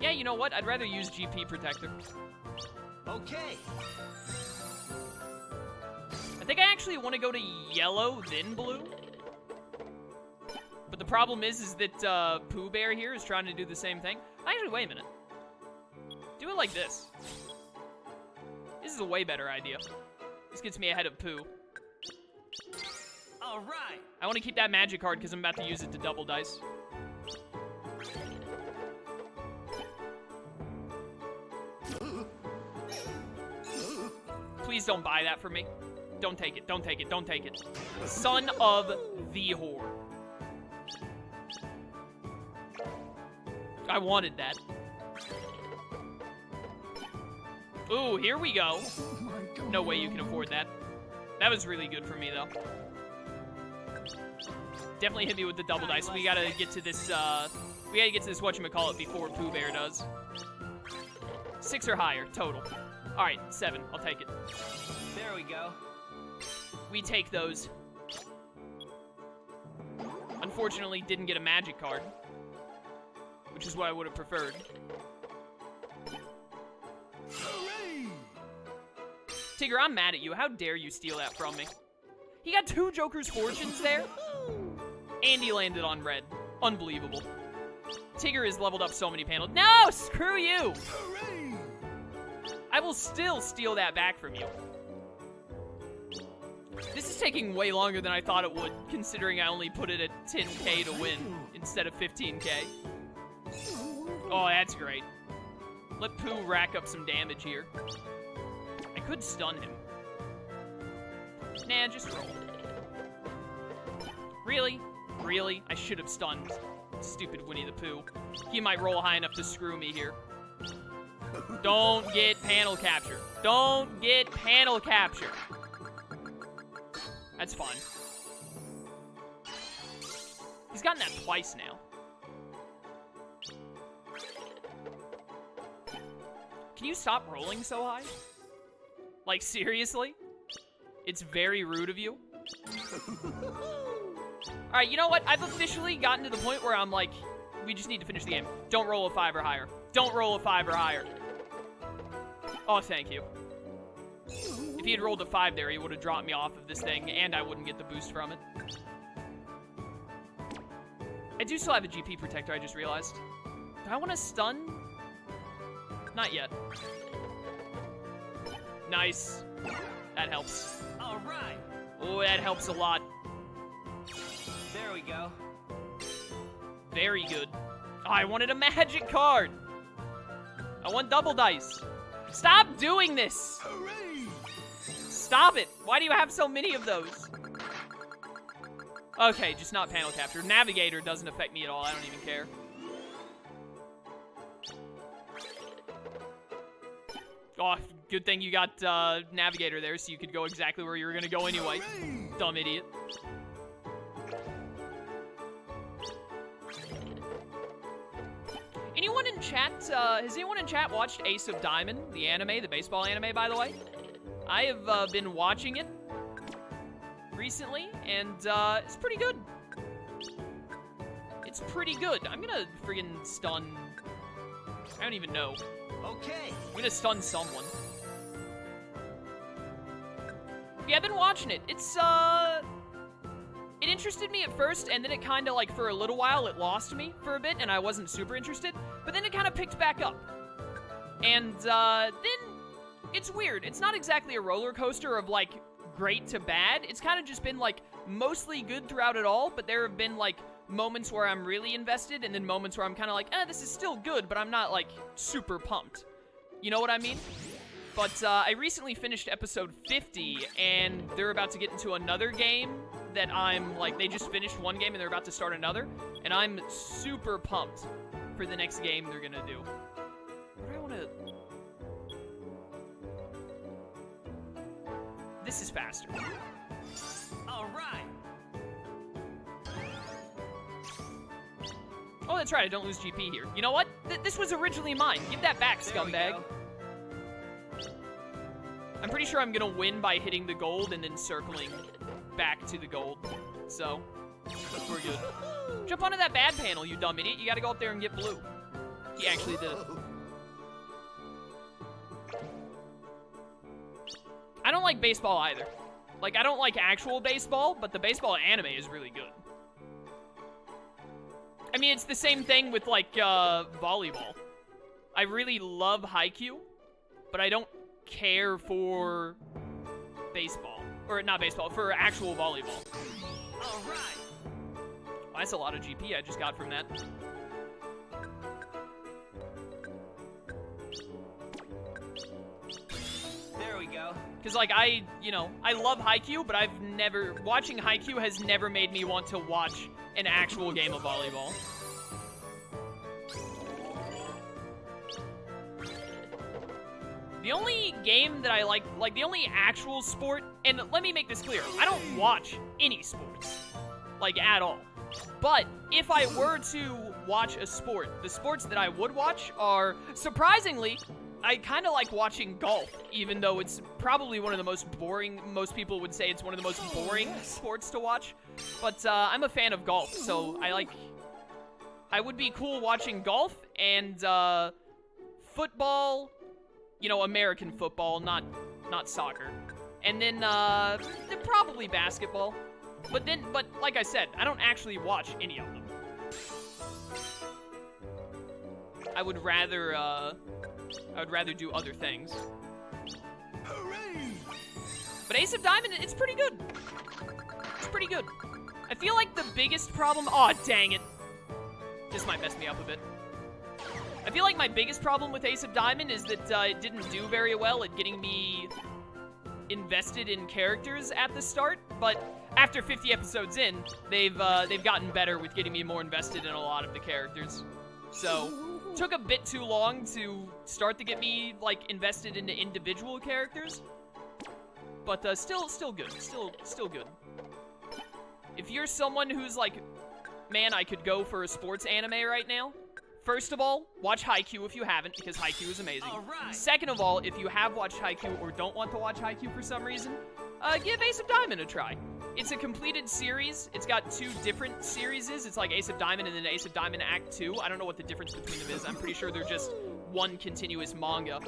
Yeah, you know what? I'd rather use GP Protector. Okay. I think I actually want to go to yellow, then blue. But the problem is that Pooh Bear here is trying to do the same thing. Actually, wait a minute. Do it like this. This is a way better idea. This gets me ahead of Pooh. All right. I want to keep that magic card because I'm about to use it to double dice. Please don't buy that for me. Don't take it, don't take it, don't take it. Son of the whore. I wanted that. Ooh, here we go. No way you can afford that. That was really good for me, though. Definitely hit me with the double dice. We gotta get to this, whatchamacallit before Pooh Bear does. 6 or higher, total. Alright, 7. I'll take it. There we go. We take those. Unfortunately, didn't get a magic card. Which is what I would have preferred. Hooray! Tigger, I'm mad at you. How dare you steal that from me? He got 2 Joker's Fortunes there. And he landed on red. Unbelievable. Tigger has leveled up so many panels. No! Screw you! Hooray! I will still steal that back from you. This is taking way longer than I thought it would, considering I only put it at 10k to win instead of 15k. Oh, that's great. Let Pooh rack up some damage here. I could stun him. Nah, just roll. Really? Really? I should have stunned stupid Winnie the Pooh. He might roll high enough to screw me here. Don't get panel capture. Don't get panel capture. That's fun. He's gotten that twice now. Can you stop rolling so high? Like, seriously? It's very rude of you. Alright, you know what? I've officially gotten to the point where I'm like, we just need to finish the game. Don't roll a 5 or higher. Don't roll a 5 or higher. Oh, thank you. If he had rolled a 5 there, he would have dropped me off of this thing, and I wouldn't get the boost from it. I do still have a GP Protector, I just realized. Do I want to stun? Not yet. Nice. That helps. All right. Oh, that helps a lot. There we go. Very good. Oh, I wanted a magic card. I want double dice. Stop doing this. Hooray! Stop it. Why do you have so many of those? Okay, just not panel capture. Navigator doesn't affect me at all. I don't even care. Oh, good thing you got Navigator there so you could go exactly where you were going to go anyway. Dumb idiot. Anyone in chat, has anyone in chat watched Ace of Diamond, the anime, the baseball anime, by the way? I have been watching it recently, and it's pretty good. It's pretty good. I'm gonna friggin' stun... I don't even know. Okay. I'm gonna stun someone. Yeah, I've been watching it. It's, it interested me at first, and then it kind of, like, for a little while, it lost me for a bit, and I wasn't super interested. But then it kind of picked back up. And, then it's weird. It's not exactly a roller coaster of, like, great to bad. It's kind of just been, like, mostly good throughout it all, but there have been, like, moments where I'm really invested, and then moments where I'm kind of like, this is still good, but I'm not, like, super pumped. You know what I mean? But, I recently finished episode 50, and they're about to get into another game that I'm, like, they just finished one game and they're about to start another, and I'm super pumped for the next game they're gonna do. What do I want to... This is faster. All right. Oh, that's right, I don't lose GP here. You know what? This was originally mine. Give that back, There we scumbag. go. I'm pretty sure I'm gonna win by hitting the gold and then circling back to the gold. So, we're good. Jump onto that bad panel, you dumb idiot. You gotta go up there and get blue. actually the... I don't like baseball either. Like, I don't like actual baseball, but the baseball anime is really good. I mean, it's the same thing with, like, volleyball. I really love Haikyuu, but I don't care for baseball. Or, not baseball, for actual volleyball. Alright. Well, that's a lot of GP I just got from that. There we go. Because, like, I love Haikyuu, but watching Haikyuu has never made me want to watch an actual game of volleyball. The only game that I like the only actual sport, and let me make this clear, I don't watch any sports, like, at all. But if I were to watch a sport, the sports that I would watch are, surprisingly, I kind of like watching golf, even though it's probably one of the most boring, most people would say it's one of the most boring sports to watch. But I'm a fan of golf, so I would be cool watching golf and football, you know, American football, not soccer. And then probably basketball. But like I said, I don't actually watch any of them. I would rather do other things. Hooray! But Ace of Diamond, it's pretty good. It's pretty good. I feel like the biggest problem... Aw, dang it. This might mess me up a bit. I feel like my biggest problem with Ace of Diamond is that it didn't do very well at getting me invested in characters at the start, but after 50 episodes in, they've gotten better with getting me more invested in a lot of the characters. So, took a bit too long to start to get me, like, invested into individual characters, but still good, still good. If you're someone who's like, man, I could go for a sports anime right now, first of all, watch Haikyuu if you haven't, because Haikyuu is amazing. Alright. Second of all, if you have watched Haikyuu or don't want to watch Haikyuu for some reason, give Ace of Diamond a try. It's a completed series. It's got 2 different series. It's like Ace of Diamond and then Ace of Diamond Act 2. I don't know what the difference between them is. I'm pretty sure they're just one continuous manga.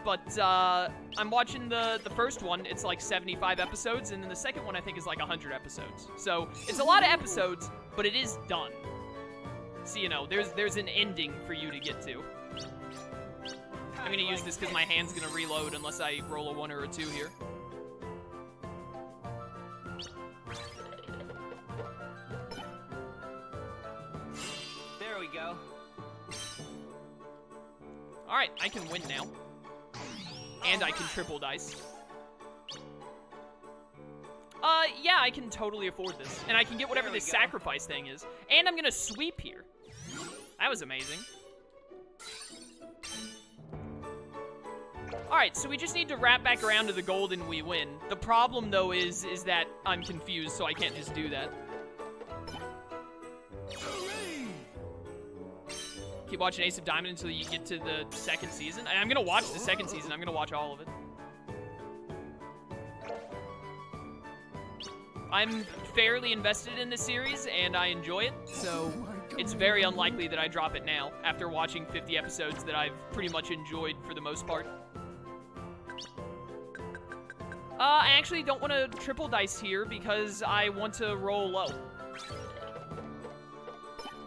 But I'm watching the first one. It's like 75 episodes, and then the second one I think is like 100 episodes. So it's a lot of episodes, but it is done. So, you know, there's an ending for you to get to. I'm gonna use this because my hand's gonna reload unless I roll a 1 or a 2 here. There we go. Alright, I can win now. And I can triple dice. Yeah, I can totally afford this. And I can get whatever this sacrifice thing is. And I'm gonna sweep here. That was amazing. Alright, so we just need to wrap back around to the gold and we win. The problem, though, is that I'm confused, so I can't just do that. Keep watching Ace of Diamond until you get to the second season. I'm gonna watch the second season. I'm gonna watch all of it. I'm fairly invested in this series, and I enjoy it, so it's very unlikely that I drop it now, after watching 50 episodes that I've pretty much enjoyed for the most part. I actually don't want to triple dice here, because I want to roll low.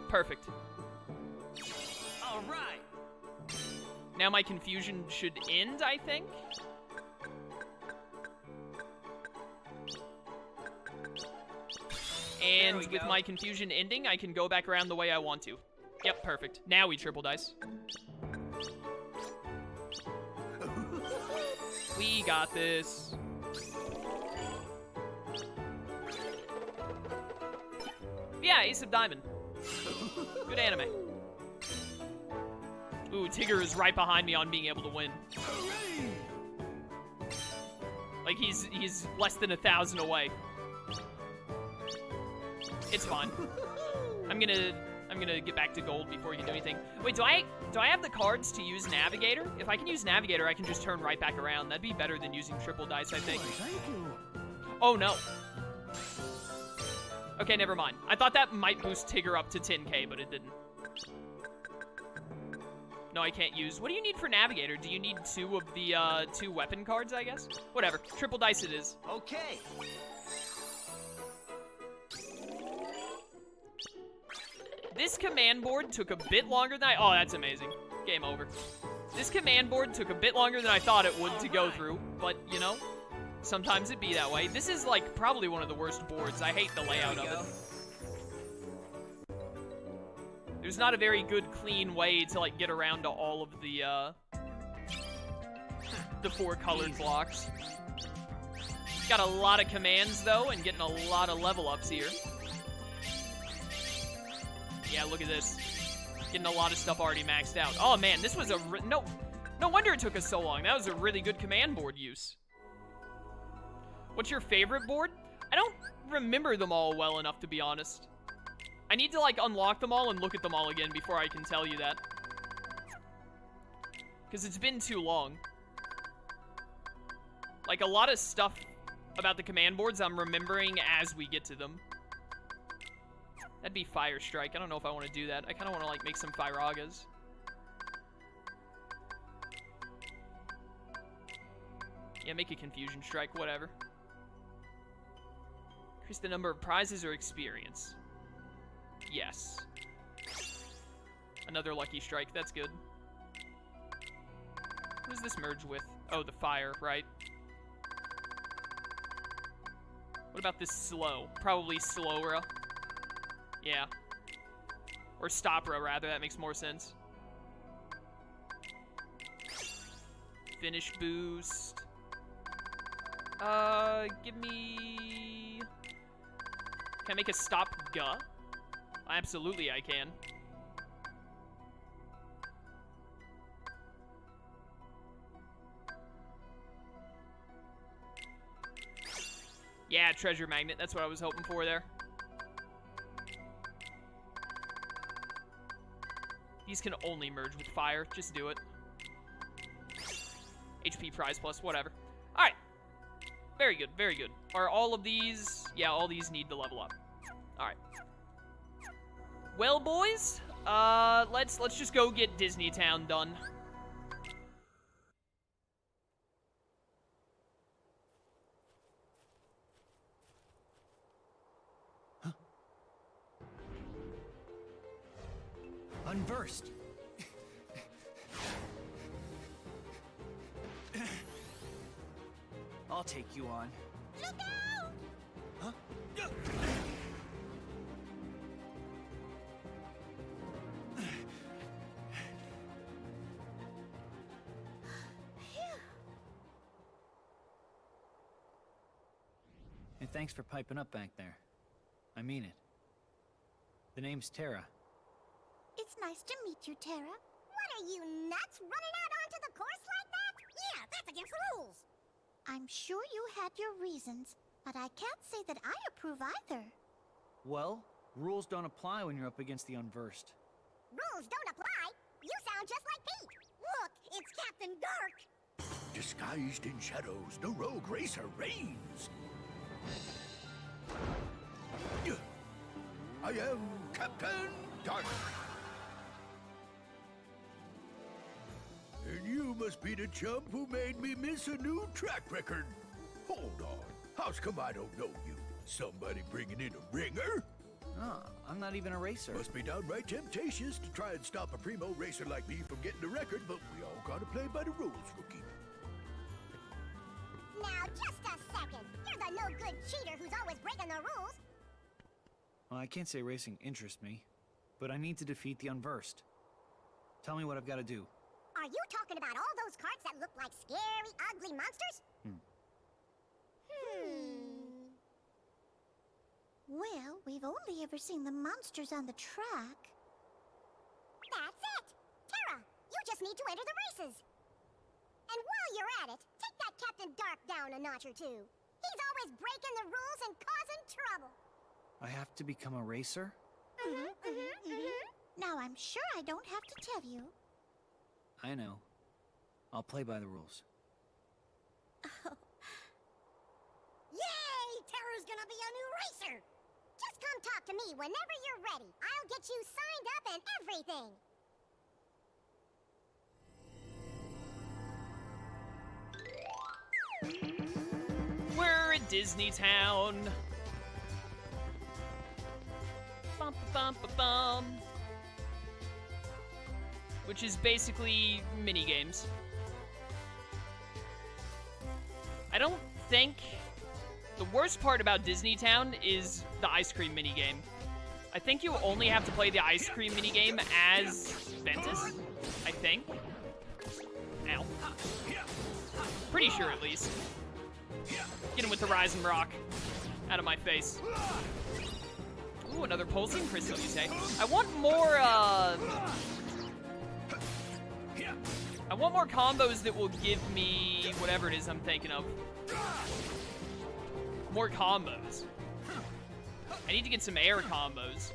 Perfect. Alright. Now my confusion should end, I think. And with my confusion ending, I can go back around the way I want to. Yep, perfect. Now we triple dice. We got this. Yeah, Ace of Diamond. Good anime. Ooh, Tigger is right behind me on being able to win. Like, he's less than 1,000 away. It's fine. I'm gonna get back to gold before we can do anything. Wait, do I have the cards to use Navigator? If I can use Navigator, I can just turn right back around. That'd be better than using triple dice, I think. Oh, no. Okay, never mind. I thought that might boost Tigger up to 10k, but it didn't. No, I can't use. What do you need for Navigator? Do you need 2 of the, 2 weapon cards, I guess? Whatever. Triple dice it is. Okay. This command board took a bit longer than oh, that's amazing. Game over. This command board took a bit longer than I thought it would to go through, but, you know, sometimes it be that way. This is, like, probably one of the worst boards. I hate the layout of it. There's not a very good, clean way to, like, get around to all of the 4 colored blocks. Got a lot of commands, though, and getting a lot of level ups here. Yeah, look at this. Getting a lot of stuff already maxed out. Oh, man, this was a... No wonder it took us so long. That was a really good command board use. What's your favorite board? I don't remember them all well enough, to be honest. I need to, like, unlock them all and look at them all again before I can tell you that. Because it's been too long. Like, a lot of stuff about the command boards I'm remembering as we get to them. That'd be Fire Strike. I don't know if I want to do that. I kind of want to, like, make some Firagas. Yeah, make a Confusion Strike, whatever. Increase the number of prizes or experience. Yes. Another Lucky Strike, that's good. What does this merge with? Oh, the fire, right? What about this slow? Probably Slowra. Yeah. Or Stopra, rather, that makes more sense. Finish boost. Give me... Can I make a Stop Ga? Absolutely, I can. Yeah, Treasure Magnet. That's what I was hoping for there. These can only merge with fire. Just do it. HP prize plus, whatever. Alright. Very good, very good. Are all of these... Yeah, all these need to level up. Alright. Well, boys, let's just go get Disney Town done. Huh? Unversed. I'll take you on. Look out! Huh? Hey, thanks for piping up back there. I mean it. The name's Terra. It's nice to meet you, Terra. What are you, nuts? Running out onto the course like that? Yeah, that's against the rules. I'm sure you had your reasons, but I can't say that I approve either. Well, rules don't apply when you're up against the unversed. Rules don't apply? You sound just like Pete. Look, it's Captain Dark. Disguised in shadows, the rogue racer reigns. I am Captain Dark. And you must be the chump who made me miss a new track record. Hold on. How's come I don't know you? Somebody bringing in a ringer? Oh, I'm not even a racer. Must be downright temptatious to try and stop a primo racer like me from getting the record, but we all gotta play by the rules, rookie. Now, just a second. You're the no-good cheater who's always breaking the rules. Well, I can't say racing interests me, but I need to defeat the unversed. Tell me what I've got to do. Are you talking about all those carts that look like scary, ugly monsters? Well, we've only ever seen the monsters on the track. That's it! Terra, you just need to enter the races. And while you're at it, take that Captain Dark down a notch or two. He's always breaking the rules and causing trouble. I have to become a racer? Now, I'm sure I don't have to tell you. I know. I'll play by the rules. Yay! Terra's gonna be a new racer! Just come talk to me whenever you're ready. I'll get you signed up and everything. Disney Town. Bum, bum, bum, bum. Which is basically mini games. I don't think the worst part about Disney Town is the ice cream minigame. I think you only have to play the ice cream minigame as Ventus, I think. Ow. Pretty sure, at least. Get him with the Rise and Rock. Out of my face. Ooh, another pulsing crystal, you say? I want more, I want more combos that will give me whatever it is I'm thinking of. More combos. I need to get some air combos.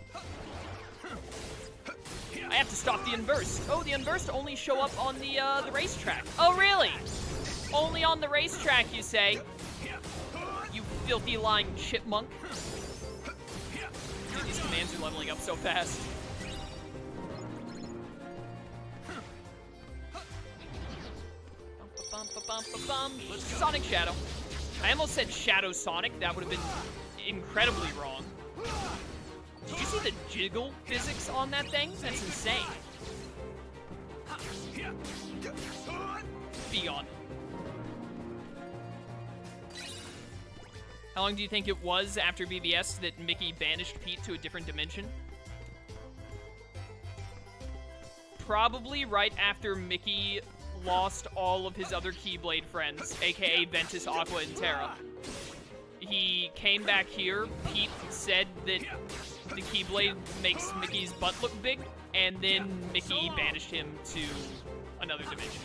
I have to stop the Unversed. Oh, the Unversed only show up on the racetrack. Oh, really? Only on the racetrack, you say? You filthy lying chipmunk. These commands are leveling up so fast. Sonic Shadow. I almost said Shadow Sonic. That would have been incredibly wrong. Did you see the jiggle physics on that thing? That's insane. Be gone. How long do you think it was after BBS that Mickey banished Pete to a different dimension? Probably right after Mickey lost all of his other Keyblade friends, aka Ventus, Aqua, and Terra. He came back here, Pete said that the Keyblade makes Mickey's butt look big, and then Mickey banished him to another dimension.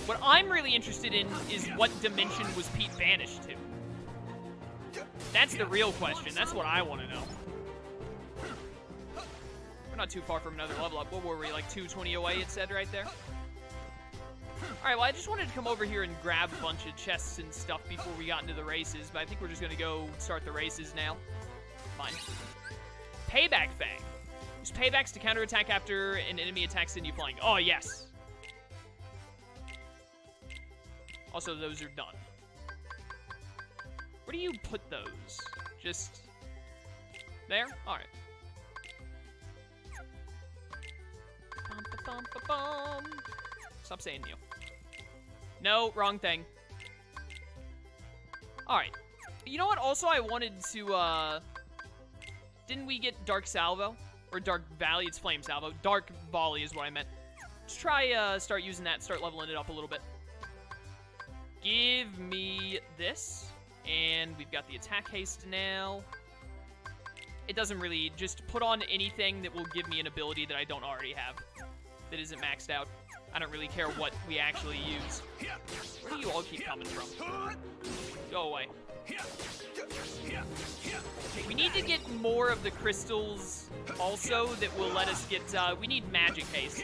What I'm really interested in is what dimension was Pete banished to? That's the real question. That's what I want to know. We're not too far from another level up. What were we, like 220 away, it said right there? Alright, well, I just wanted to come over here and grab a bunch of chests and stuff before we got into the races, but I think we're just going to go start the races now. Fine. Payback Fang. Use paybacks to counterattack after an enemy attacks in you flying. Oh, yes. Also, those are done. Where do you put those? Just there? Alright. Stop saying Neil. No, wrong thing. Alright. You know what? Also, I wanted to, didn't we get Dark Salvo? Or Dark Valley? It's Flame Salvo. Dark Volley is what I meant. Let's try, start using that, start leveling it up a little bit. Give me this. And we've got the attack haste now. It doesn't really, just put on anything that will give me an ability that I don't already have. That isn't maxed out. I don't really care what we actually use. Where do you all keep coming from? Go away. We need to get more of the crystals also that will let us get, we need magic haste.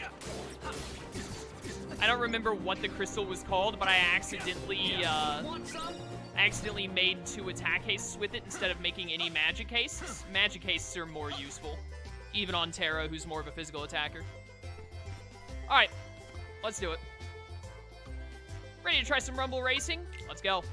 I don't remember what the crystal was called, but I accidentally made 2 attack hastes with it instead of making any magic hastes. Magic hastes are more useful, even on Terra, who's more of a physical attacker. Alright, let's do it. Ready to try some Rumble Racing? Let's go.